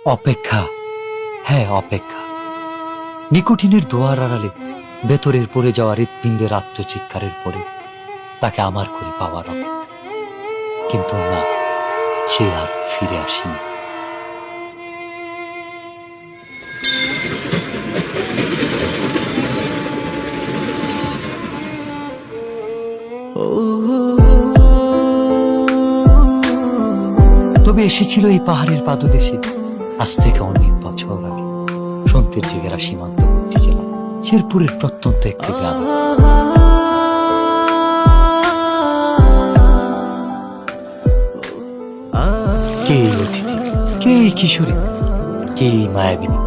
অপেক্ষা, হ্যাঁ অপেক্ষা। নিকোটিনের দোয়ার আড়ালে ভেতরের পড়ে যাওয়া হৃৎপিণ্ডের আত্মচিৎকারের পরে তাকে আমার করে পাওয়ার অপেক্ষা। কিন্তু না, সে আর ফিরে আসেনি। তবে এসেছিল এই পাহাড়ের পাদদেশে আজ থেকে অনেক বছর আগে, সন্তের জেগেরা সীমান্তবর্তী জেলা শেরপুরের প্রত্যন্ত একটি গ্রাম। কে এই অতিথি, কে এই কিশোরী, কে এই মায়াবিনী?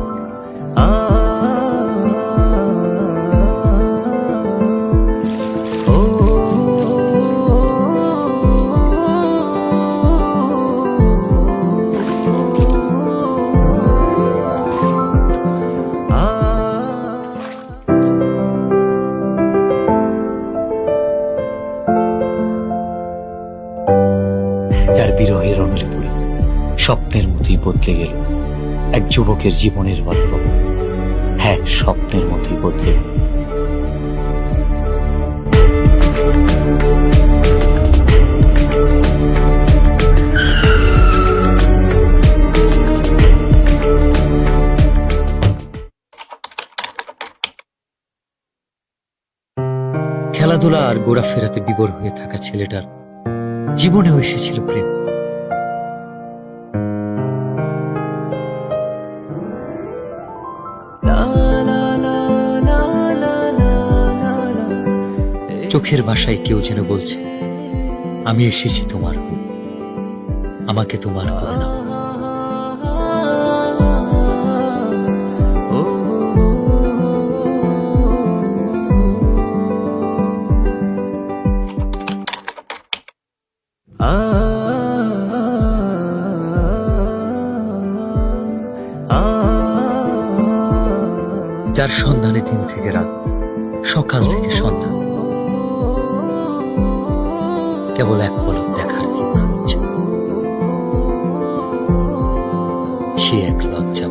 যার বিরহের অনলে পড়ে স্বপ্নের মতোই বদলে গেল এক যুবকের জীবনের গল্প। হ্যাঁ, স্বপ্নের মতোই বদলে গেল। খেলাধুলা আর ঘোরাফেরাতে বিভোর হয়ে থাকা ছেলেটার জীবনেও এসেছিল প্রেম। চোখের ভাষায় কেউ যেন বলছে, আমি এসেছি তোমার হয়ে, আমাকে তোমার করে নাও। যার সন্ধানে দিন থেকে রাত, সকাল থেকে সন্ধ্যা, কেবল এক পলক দেখার ইচ্ছা। সে এক লজ্জা।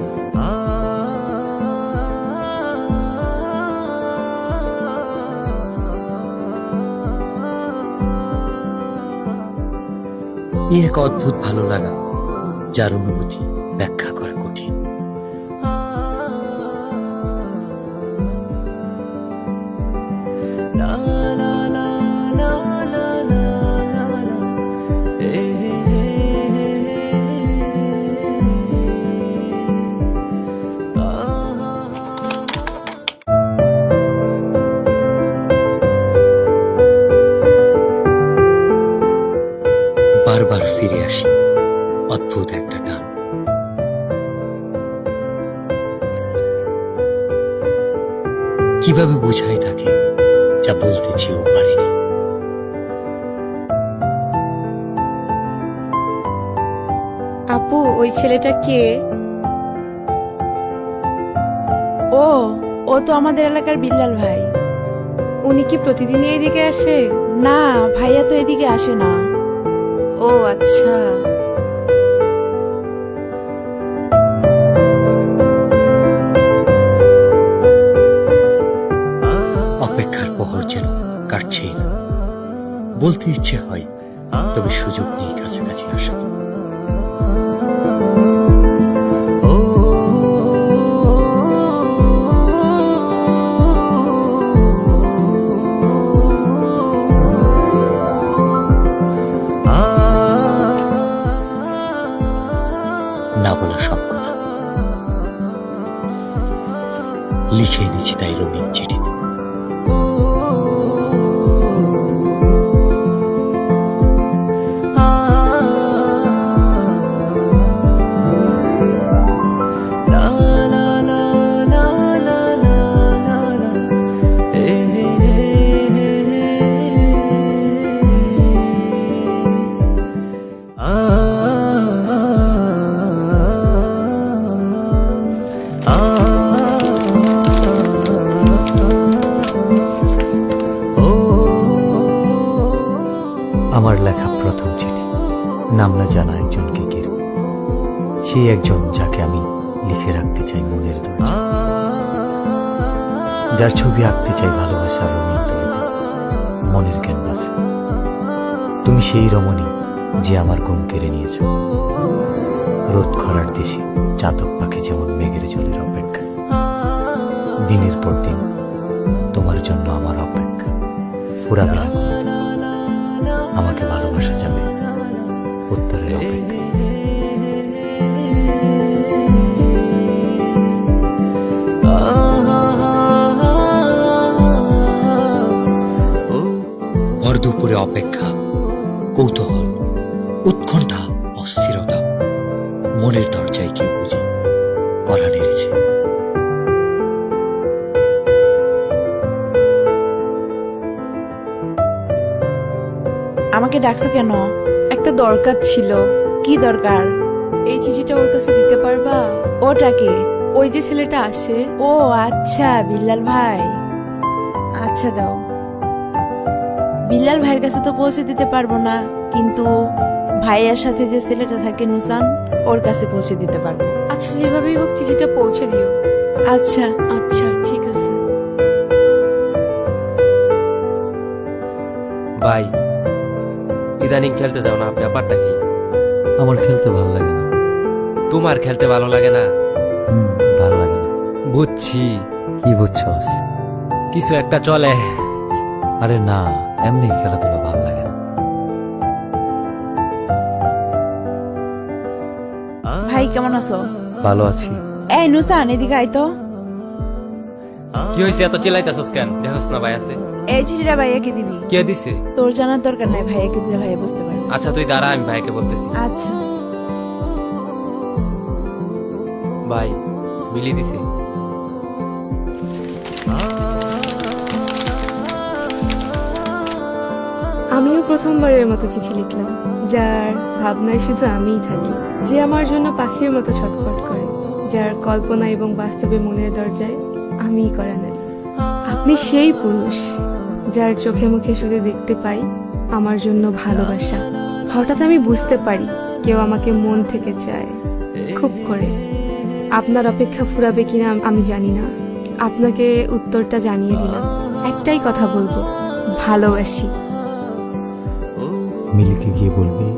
এক অদ্ভুত ভালো লাগা, যার অনুভূতি ব্যাখ্যা করা কঠিন। বারবার ফিরে আসি অদ্ভুত একটা টান। কিভাবে বোঝাই তাকে যা বলতে চেয়েও পারিনি। আপু, ওই ছেলেটা কে? ও ও তো আমাদের এলাকার বিল্লাল ভাই। উনি কি প্রতিদিনই এদিকে আসে? না, ভাইয়া তো এদিকে আসে না। ও আচ্ছা। অপেক্ষার প্রহর যেন কাটছেই না। বলতে ইচ্ছে হয়, তবে সুযোগ নেই কাছাকাছি আসা। না বলা সব কথা লিখে এনেছি তাই রঙিন চিঠিতে। আমার লেখা প্রথম চিঠি, নাম না জানা একজনকে ঘিরে। সেই একজন যাকে আমি লিখে রাখতে চাই মনের দরজা, যার ছবি আঁকতে চাই ভালোবাসার রঙিন তুলিতে মনের ক্যানভাসে। তুমি সেই রমণী যে আমার ঘুম কেড়ে নিয়েছ, রোদ খরার দেশে চাতক পাখি যেমন মেঘের জলের অপেক্ষা। দিনের পর দিন তোমার জন্য আমার অপেক্ষা ফুরাবে না কোনোদিন। আমাকে ভালোবাসা যাবে উত্তরের অপেক্ষা। ভর দুপুরে অপেক্ষা, কৌতূহল, উৎকণ্ঠা, অস্থিরতা, মনের দরজায় কি বুঝি কড়া নেড়েছে। আমাকে ডাকছো কেন? একটা দরকার ছিল। কি দরকার? এই চিঠিটা ওর কাছে দিতে পারবা? ওটাকে? ওই যে ছেলেটা আসে। ও আচ্ছা, বিল্লাল ভাই। আচ্ছা দাও। বিল্লাল ভাইয়ের কাছে তো পৌঁছে দিতে পারবো না, কিন্তু ভাইয়ার সাথে যে ছেলেটা থাকে নুসান, ওর কাছে পৌঁছে দিতে পারবো। আচ্ছা, যেভাবেই হোক চিঠিটা পৌঁছে দিও। আচ্ছা আচ্ছা, ঠিক আছে। ভাই, ইদানিং খেলতে যাও না, ব্যাপারটা কি? আমার খেলতে ভালো লাগে না। তোমার খেলতে ভালো লাগে না? ভালো লাগে না। বুঝছি, কি বুঝছস? কিছু একটা চলে। আরে না, এমনি খেলাধুলা ভালো লাগে না। ভাই কেমন আছো? ভালো আছি। এই নুসান, এদিকে আয় তো। কি হয়েছে, এত চিল্লাইতেছস কেন? দেখোস না ভাই আছে। এই চিঠিটা ভাইয়াকে দিবি। কে দিছে? তোর জানার দরকার নাই, ভাইয়াকে দিলে ভাইয়া বুঝতে পারবে। আচ্ছা তুই দাঁড়া, আমি ভাইকে বলতেছি। আচ্ছা। ভাই, মিলি দিছে। আমিও প্রথমবারের মতো চিঠি লিখলাম, যার ভাবনায় শুধু আমিই থাকি, যে আমার জন্য পাখির মতো ছটফট করে, যার কল্পনা এবং বাস্তবে মনের দরজায় আমিই করা নারী। আপনি সেই পুরুষ যার চোখে মুখে শুধু দেখতে পাই আমার জন্য ভালোবাসা। হঠাৎ আমি বুঝতে পারি কেউ আমাকে মন থেকে চায়, খুব করে। আপনার অপেক্ষা ফুরাবে কিনা আমি জানি না, আপনাকে উত্তরটা জানিয়ে দিলাম। একটাই কথা বলবো, ভালোবাসি। মিলিকে গিয়ে বলবি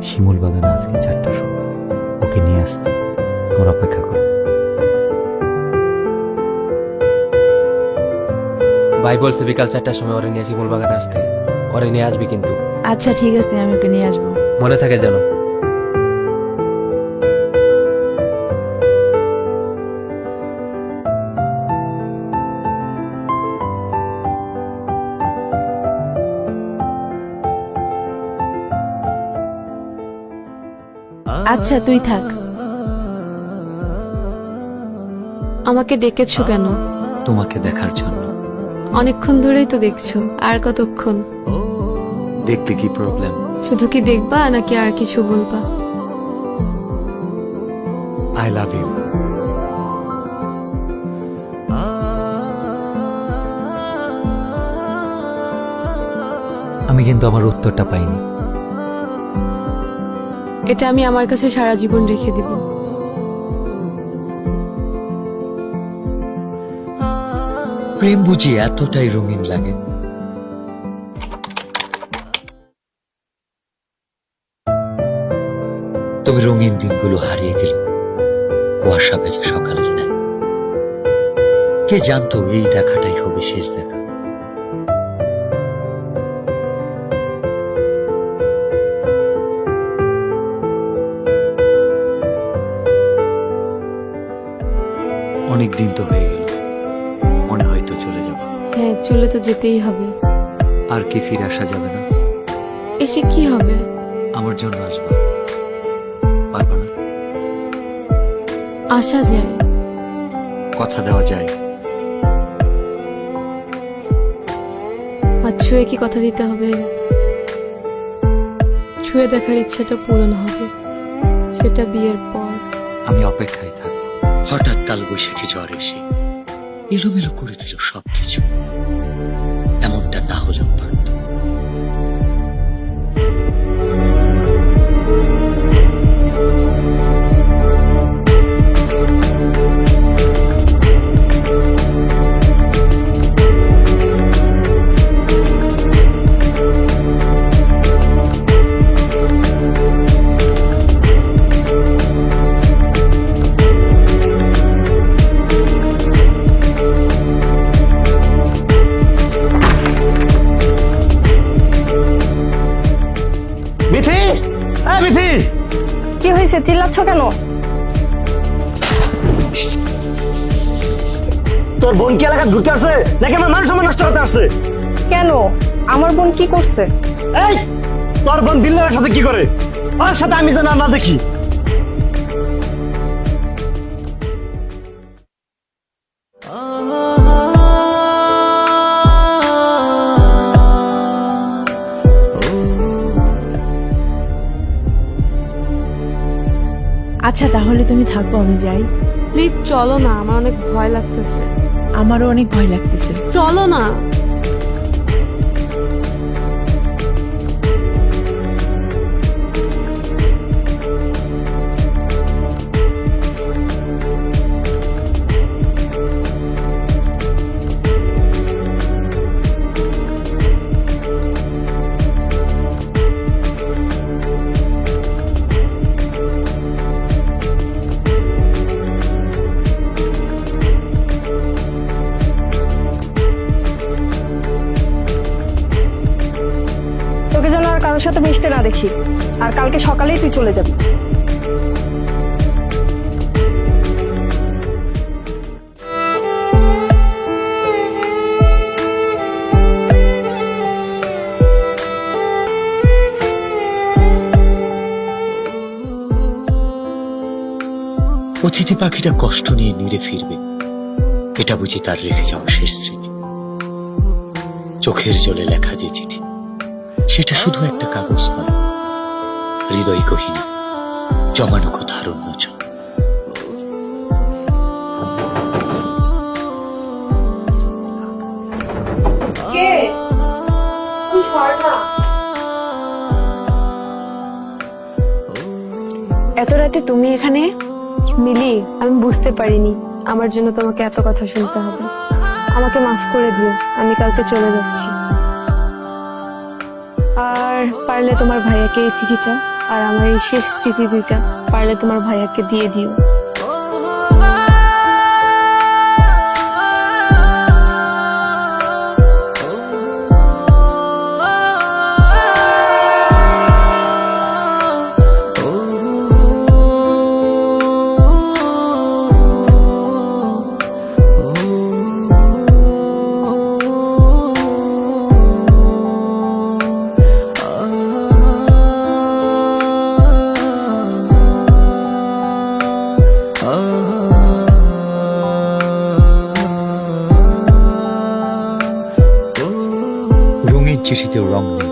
শিমুল বাগানে আজকে 4টার সময় ওকে নিয়ে আসতে, আমার অপেক্ষা কর। ভাই বলছে বিকাল 4টার সময় ওরে নিয়ে শিমুল বাগানে আসতে। ওরে নিয়ে আসবি কিন্তু। আচ্ছা ঠিক আছে, আমি ওকে নিয়ে আসবো। মনে থাকে যেন। আচ্ছা তুই থাক। আমাকে ডেকেছো কেন? তোমাকে দেখার জন্য। অনেকক্ষণ ধরেই তো দেখছো, আর কতক্ষণ? দেখলে কি প্রবলেম? শুধু কি দেখবা নাকি আর কিছু বলবা? I love you. আমি কিন্তু আমার উত্তরটা পাইনি। এটা আমি আমার কাছে সারা জীবন রেখে দিব। প্রেম বুঝি এতটাই রঙিন লাগে? তবে রঙিন দিনগুলো হারিয়ে গেল কুয়াশা ভেজা সকালের ন্যায়। কে জানতো এই দেখাটাই হবে শেষ দেখা। অনেক দিন তো হয়ে গেল, মনে হয়তো চলে যাব। হ্যাঁ, চলে তো যেতেই হবে। আর কি ফিরে আসা যাবে না? এসে কি হবে? আমার জন্য আসবা, পারবা না? আসা যায়, কথা দেওয়া যায়। আর ছুঁয়ে কি কথা দিতে হবে? ছুঁয়ে দেখার ইচ্ছাটা পূরণ হবে, সেটা বিয়ের পর। আমি অপেক্ষায় থাকবো। হঠাৎ কাল বৈশাখী ঝড় এসে এলোমেলো করে দিল সবকিছু। এমনটা না হলেও পারত। চিল্লাচ্ছ কেন? তোর বোন কি এলাকা ঘুরতে আসছে নাকি আমার মান সম্মান নষ্ট করতে আসছে? কেন? আমার বোন কি করছে? এই তোর বোন বিল্লালের সাথে কি করে? ওর সাথে আমি যেন না দেখি। আচ্ছা তাহলে তুমি থাকবো, আমি যাই। প্লিজ চলো না, আমার অনেক ভয় লাগতেছে। আমারও অনেক ভয় লাগতেছে। চলো না। তোকে যেন আর কারোর সাথে মিশতে না দেখি, আর কালকে সকালেই তুই চলে যাবি। অতিথি পাখিটা কষ্ট নিয়ে নিরে ফিরবে, এটা বুঝি তার রেখে যাওয়া শেষ স্মৃতি। চোখের জলে লেখা যে চিঠি, সেটা শুধু একটা কাগজ নয়, হৃদয় গহীনে জমানো কথার উন্মোচন। এত রাতে তুমি এখানে? মিলি, আমি বুঝতে পারিনি আমার জন্য তোমাকে এত কথা শুনতে হবে। আমাকে মাফ করে দিও, আমি কালকে চলে যাচ্ছি। আর পারলে তোমার ভাইয়াকে এই চিঠিটা আর আমার এই শেষ স্মৃতি দুইটা পারলে তোমার ভাইয়াকে দিয়ে দিও। রঙিন চিঠিতেও রং নেই,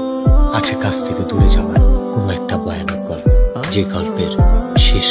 আছে কাছ থেকে দূরে যাওয়ার কোনো একটা ভয়ানক গল্প, যে গল্পের শেষ